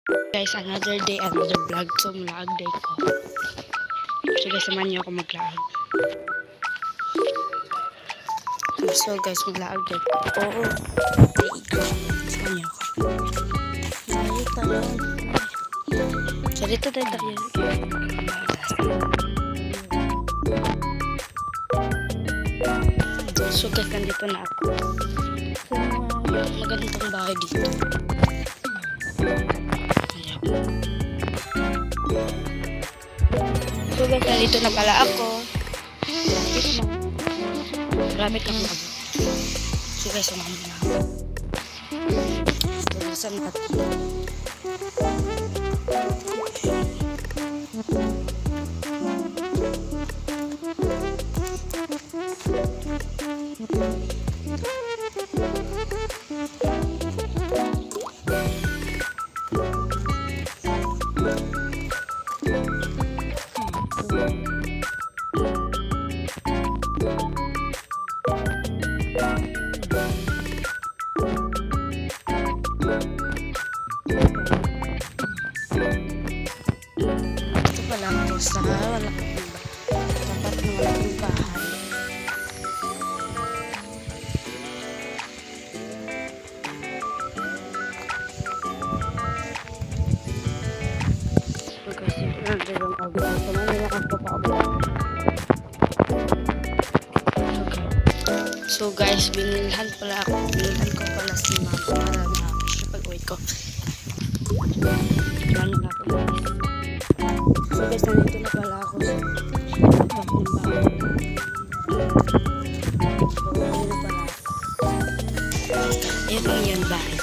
Guys, another day, another vlog. So, vlog day ko. So guys, samahan niyo ako mag-vlog. So guys, mag-vlog day ko. Samahan niyo ako. So dito tayo. So guys, nandito na ako. Magandang bahay dito. So guys, nandito na pala ako. Maramit lang ako. So guys, samahan na ako. So, saan natin? Ito pala ako sa wala akong iba. Dapat na wala akong bahay. So guys, ito na dalawang agad. Ito na nila kang papaabot. So guys, binilhan pala ako. Binilhan ko pala si mama para na siya pag-uwi ko. Ano na ako guys. So guys, nandito na pala ako sa bakong bahay. So, ayun na pala. Ayun lang yan bahay.